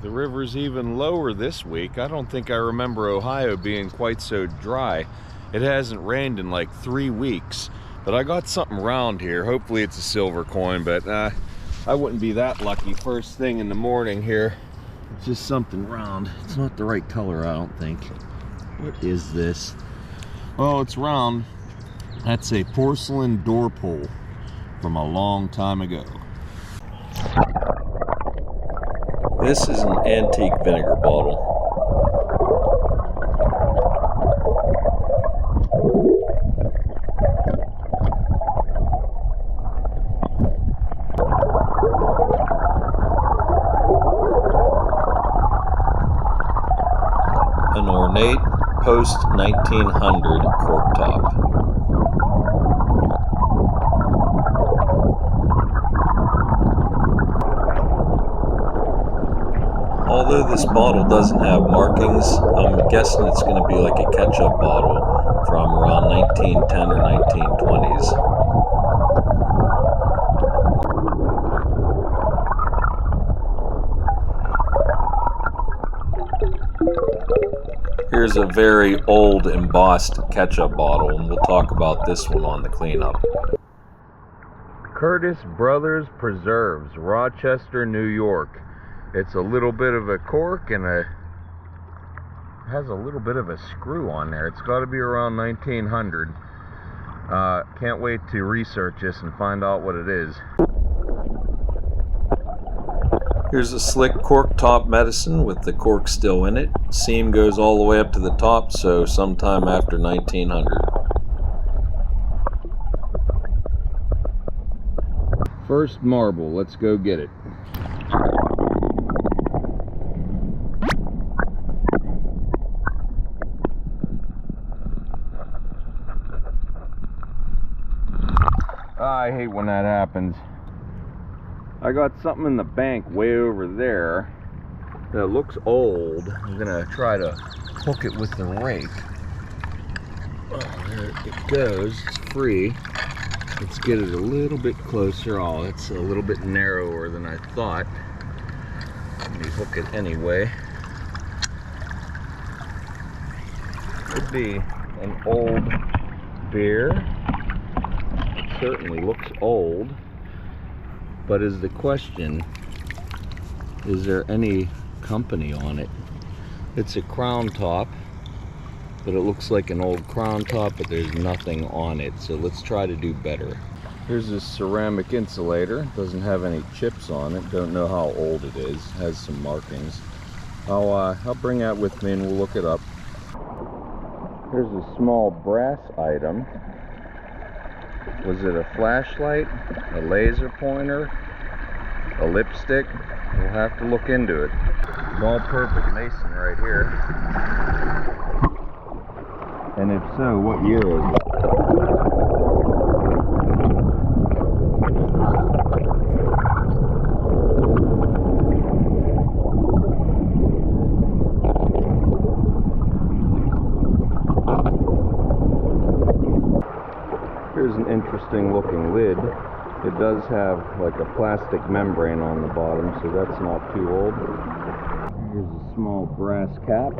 The river's even lower this week. I don't think I remember Ohio being quite so dry. It hasn't rained in like 3 weeks. But I got something round here. Hopefully it's a silver coin, but I wouldn't be that lucky first thing in the morning here. It's just something round. It's not the right color, I don't think. What is this? Oh, it's round. That's a porcelain door pull from a long time ago. This is an antique vinegar bottle. An ornate post-1900 cork top. Although this bottle doesn't have markings, I'm guessing it's going to be like a ketchup bottle from around 1910 or 1920s. Here's a very old embossed ketchup bottle, and we'll talk about this one on the cleanup. Curtis Brothers Preserves, Rochester, New York. It's a little bit of a cork and has a little bit of a screw on there. It's got to be around 1900. Can't wait to research this and find out what it is. Here's a slick cork top medicine with the cork still in it. Seam goes all the way up to the top, so sometime after 1900. First marble, let's go get it. I hate when that happens. I got something in the bank way over there that looks old. I'm gonna try to hook it with the rake. Oh, there it goes. It's free. Let's get it a little bit closer. Oh, it's a little bit narrower than I thought. Let me hook it anyway. Could be an old beer. It certainly looks old. But is the question, is there any company on it? It's a crown top, but it looks like an old crown top, but there's nothing on it. So let's try to do better. Here's this ceramic insulator. Doesn't have any chips on it. Don't know how old it is. Has some markings. I'll bring that with me and we'll look it up. Here's a small brass item. Was it a flashlight, a laser pointer, a lipstick? We'll have to look into it. All-purpose mason right here. And if so, what year is it? Here's an interesting looking lid. It does have like a plastic membrane on the bottom, so that's not too old. Here's a small brass cap.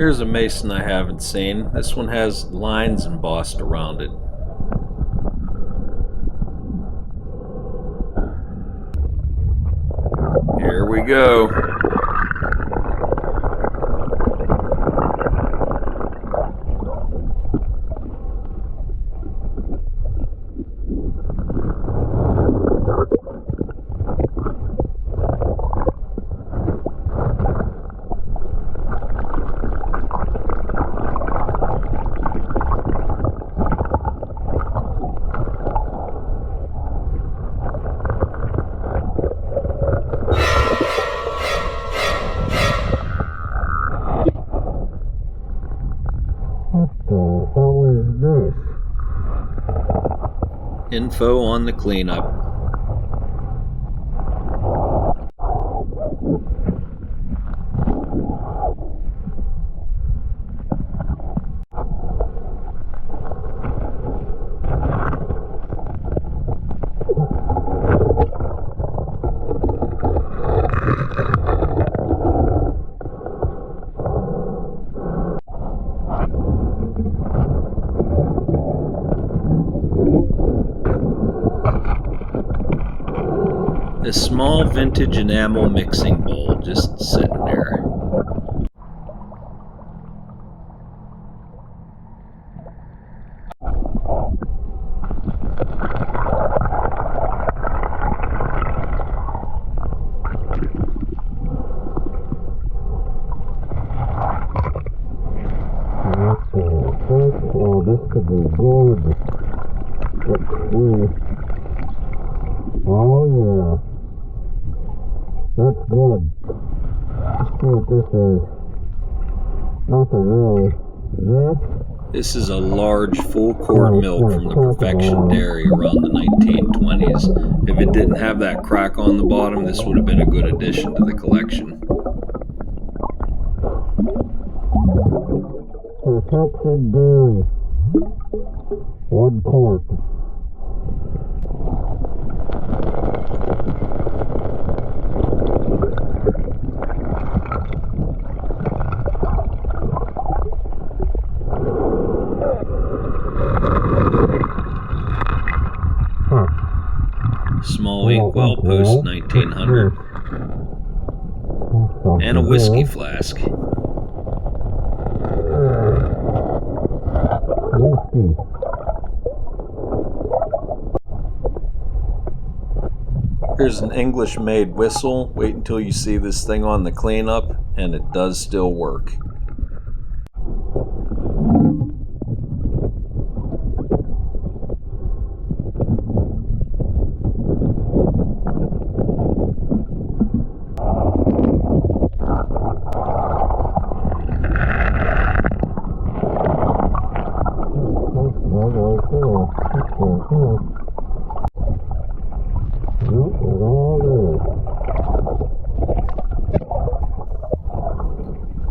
Here's a mason I haven't seen. This one has lines embossed around it. Here we go. Info on the cleanup. A small vintage enamel mixing bowl just sitting there. Oh, this could be good. Let's see. Oh yeah. That's good. Let's see what this is. Nothing really. This is a large full quart milk from the Perfection Dairy around the 1920s. If it didn't have that crack on the bottom, this would have been a good addition to the collection. Perfection Dairy. 1 quart. Small inkwell post 1900 and a whiskey flask. Here's an English-made whistle. Wait until you see this thing on the cleanup, and it does still work.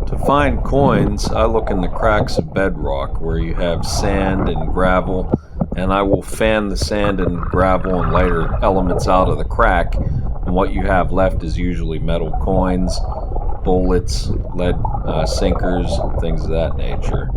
To find coins, I look in the cracks of bedrock where you have sand and gravel, and I will fan the sand and gravel and lighter elements out of the crack, and what you have left is usually metal coins, bullets, lead sinkers, things of that nature.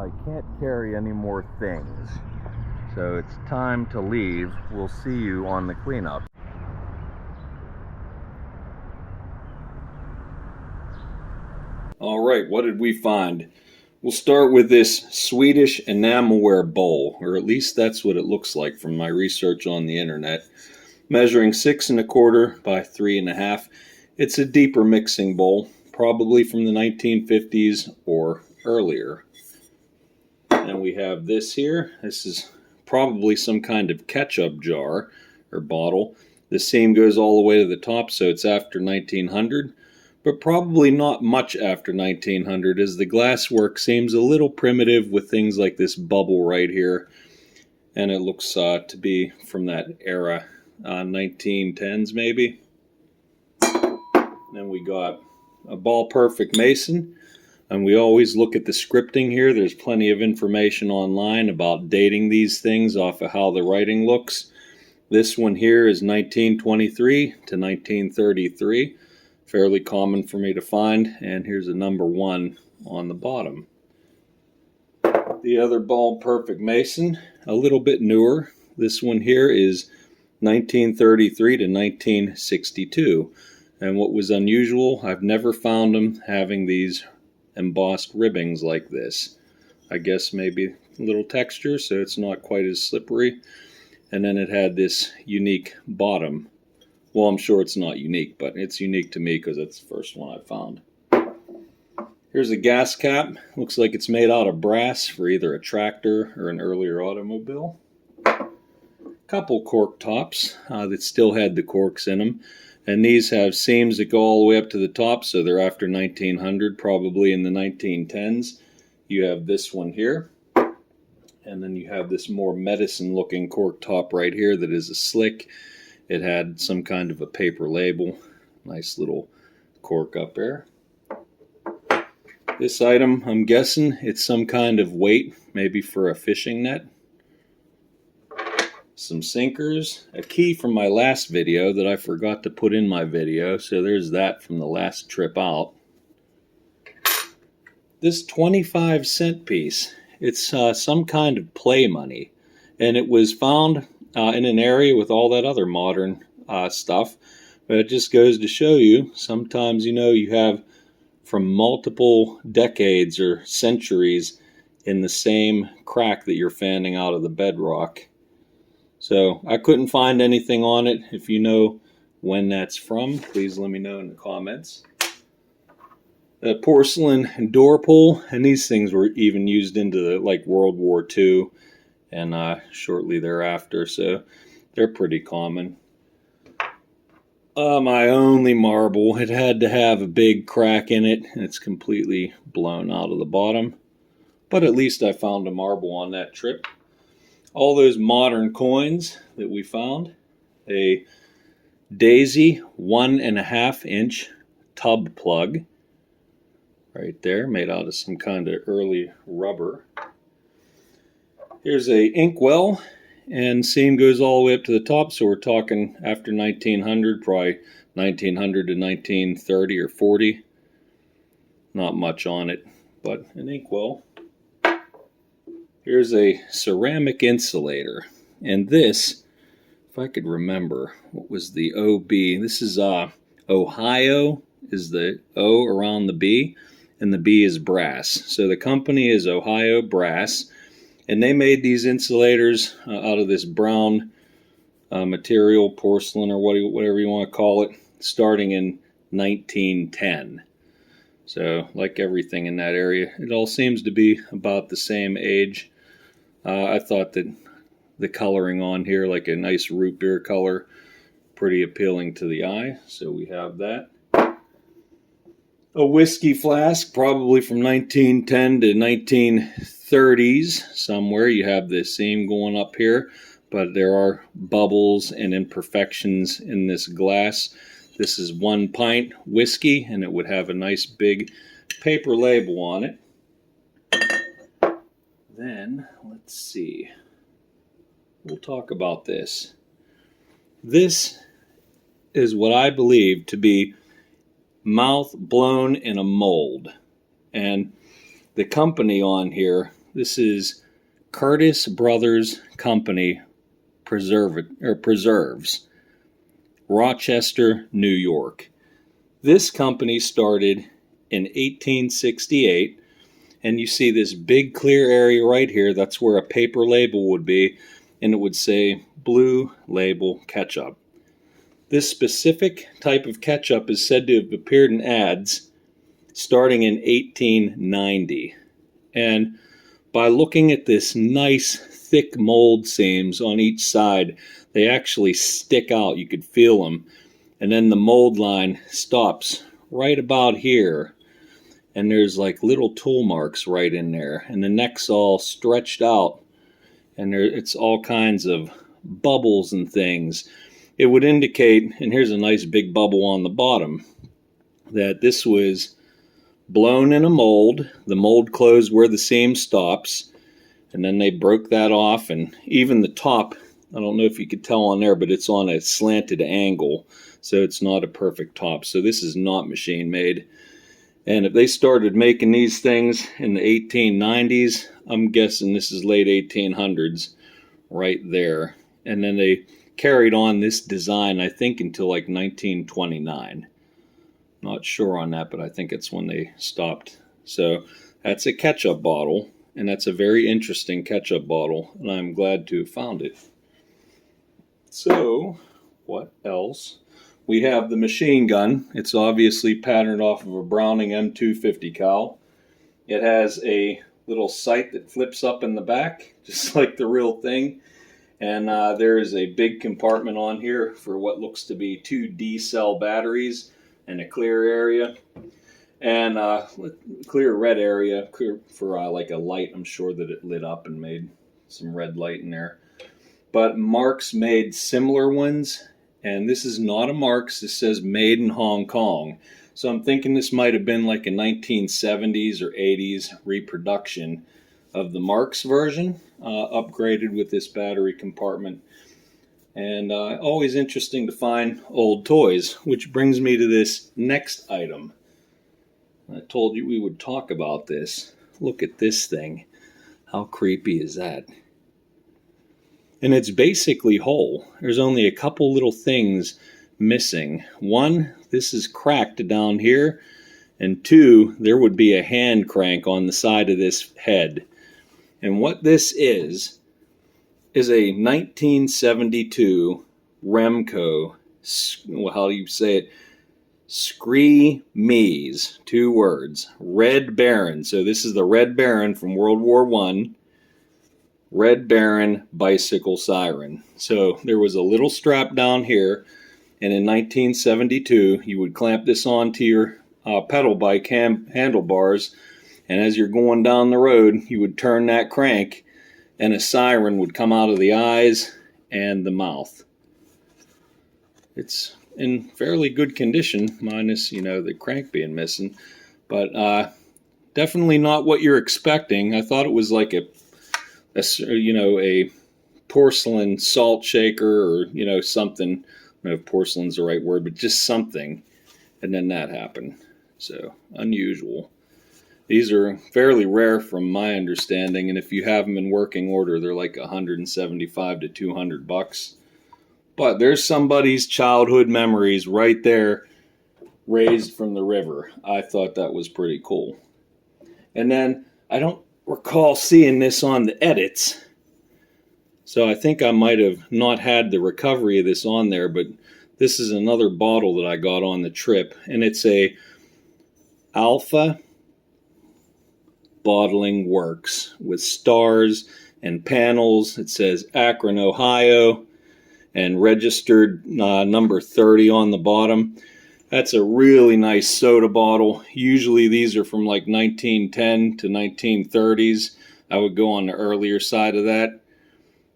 I can't carry any more things, so it's time to leave. We'll see you on the cleanup. All right, what did we find? We'll start with this Swedish enamelware bowl, or at least that's what it looks like from my research on the internet. Measuring 6 1/4 by 3 1/2. It's a deeper mixing bowl, probably from the 1950s or earlier. And we have this here. This is probably some kind of ketchup jar or bottle. The seam goes all the way to the top, so it's after 1900. But probably not much after 1900, as the glasswork seems a little primitive with things like this bubble right here. And it looks to be from that era, 1910s maybe. Then we got a ball perfect mason. And we always look at the scripting here. There's plenty of information online about dating these things off of how the writing looks. This one here is 1923 to 1933. Fairly common for me to find. And here's a number 1 on the bottom. The other ball perfect mason, a little bit newer. This one here is 1933 to 1962. And what was unusual, I've never found them having these embossed ribbings like this. I guess maybe a little texture so it's not quite as slippery. And then it had this unique bottom. Well, I'm sure it's not unique, but it's unique to me because it's the first one I found. Here's a gas cap. Looks like it's made out of brass for either a tractor or an earlier automobile. Couple cork tops that still had the corks in them. And these have seams that go all the way up to the top, so they're after 1900, probably in the 1910s. You have this one here. And then you have this more medicine-looking cork top right here that is a slick. It had some kind of a paper label. Nice little cork up there. This item, I'm guessing it's some kind of weight, maybe for a fishing net. Some sinkers, a key from my last video that I forgot to put in my video, so there's that from the last trip out. This 25-cent piece, it's some kind of play money, and it was found in an area with all that other modern stuff, but it just goes to show you, sometimes you have from multiple decades or centuries in the same crack that you're fanning out of the bedrock. So I couldn't find anything on it. If you know when that's from, please let me know in the comments. A porcelain door pull, and these things were even used into like World War II and shortly thereafter, so they're pretty common. My only marble, it had to have a big crack in it, and it's completely blown out of the bottom. But at least I found a marble on that trip. All those modern coins that we found. A Daisy 1.5 inch tub plug. Right there, made out of some kind of early rubber. Here's a inkwell, and seam goes all the way up to the top, so we're talking after 1900, probably 1900 to 1930 or 40. Not much on it, but an inkwell. Here's a ceramic insulator, and this, if I could remember, what was the OB? This is Ohio is the O around the B, and the B is brass. So the company is Ohio Brass. And they made these insulators out of this brown material, porcelain or whatever you want to call it, starting in 1910. So like everything in that area, it all seems to be about the same age. I thought that the coloring on here, like a nice root beer color, pretty appealing to the eye. So we have that. A whiskey flask, probably from 1910 to 1930s somewhere. You have this seam going up here, but there are bubbles and imperfections in this glass. This is 1 pint whiskey, and it would have a nice big paper label on it. Then, let's see. We'll talk about this. This is what I believe to be mouth blown in a mold. And the company on here, this is Curtis Brothers Company Preserves, Rochester, New York. This company started in 1868, and you see this big clear area right here. That's where a paper label would be, and it would say Blue Label Ketchup. This specific type of ketchup is said to have appeared in ads starting in 1890. And by looking at this nice thick mold seams on each side, they actually stick out. You could feel them. And then the mold line stops right about here. And there's like little tool marks right in there. And the neck's all stretched out. And it's all kinds of bubbles and things. It would indicate, and here's a nice big bubble on the bottom, that this was blown in a mold. The mold closed where the seam stops, and then they broke that off, and even the top, I don't know if you could tell on there, but it's on a slanted angle, so it's not a perfect top. So this is not machine made. And if they started making these things in the 1890s, I'm guessing this is late 1800s right there. And then they carried on this design, I think, until like 1929. Not sure on that, but I think it's when they stopped. So that's a ketchup bottle, and that's a very interesting ketchup bottle, and I'm glad to have found it. So, what else? We have the machine gun. It's obviously patterned off of a Browning M250 cal. It has a little sight that flips up in the back, just like the real thing. And there is a big compartment on here for what looks to be 2 D-cell batteries and a clear area. And clear red area clear for like a light. I'm sure that it lit up and made some red light in there. But Marx made similar ones. And this is not a Marx. This says made in Hong Kong. So I'm thinking this might have been like a 1970s or 80s reproduction of the Marx version, upgraded with this battery compartment. And always interesting to find old toys, which brings me to this next item. I told you we would talk about this. Look at this thing. How creepy is that? And it's basically whole. There's only a couple little things missing. One, this is cracked down here. And two, there would be a hand crank on the side of this head. And what this is a 1972 Remco, well, how do you say it? Scree Mies, 2 words, Red Baron. So this is the Red Baron from World War I. Red Baron bicycle siren. So there was a little strap down here, and in 1972 you would clamp this onto your pedal bike handlebars, and as you're going down the road you would turn that crank and a siren would come out of the eyes and the mouth. It's in fairly good condition, minus the crank being missing, but definitely not what you're expecting. I thought it was like a porcelain salt shaker, or something. I don't know if porcelain's the right word, but just something. And then that happened. So unusual. These are fairly rare from my understanding, and if you have them in working order, they're like $175 to $200. But there's somebody's childhood memories right there, raised from the river. I thought that was pretty cool. And then I don't recall seeing this on the edits, so I think I might have not had the recovery of this on there, but this is another bottle that I got on the trip, and it's a Alpha Bottling Works with stars and panels. It says Akron, Ohio, and registered number 30 on the bottom. That's a really nice soda bottle. Usually these are from like 1910 to 1930s. I would go on the earlier side of that,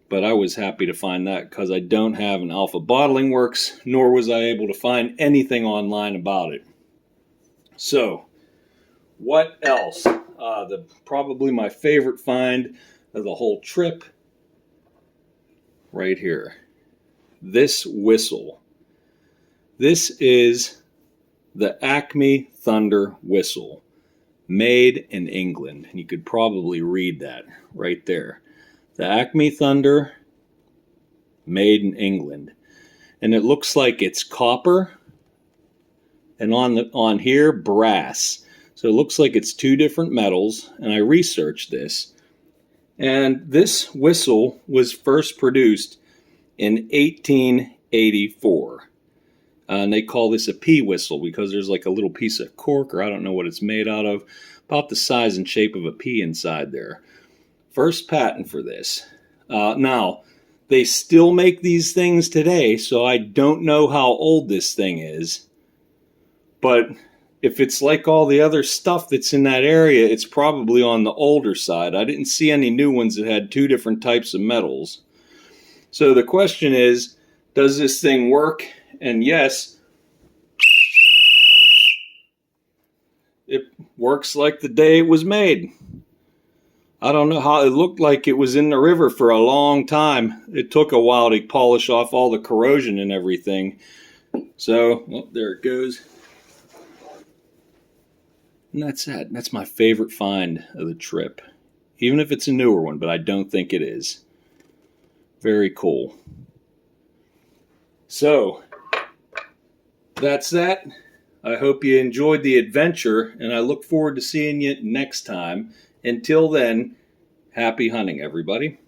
but I was happy to find that because I don't have an Alpha Bottling Works, nor was I able to find anything online about it. So, what else? Probably my favorite find of the whole trip, right here. This whistle. This is the Acme Thunder whistle, made in England. And you could probably read that right there. The Acme Thunder, made in England. And it looks like it's copper, and on here, brass. So it looks like it's 2 different metals, and I researched this. And this whistle was first produced in 1884. And they call this a pea whistle because there's like a little piece of cork, or I don't know what it's made out of, about the size and shape of a pea inside there. First patent for this. Now, they still make these things today, so I don't know how old this thing is. But if it's like all the other stuff that's in that area, it's probably on the older side. I didn't see any new ones that had 2 different types of metals. So the question is, does this thing work? And yes, it works like the day it was made. I don't know how it looked like it was in the river for a long time. It took a while to polish off all the corrosion and everything. So, well, there it goes. And that's it. That's my favorite find of the trip. Even if it's a newer one, but I don't think it is. Very cool. So, that's that. I hope you enjoyed the adventure, and I look forward to seeing you next time. Until then, happy hunting, everybody.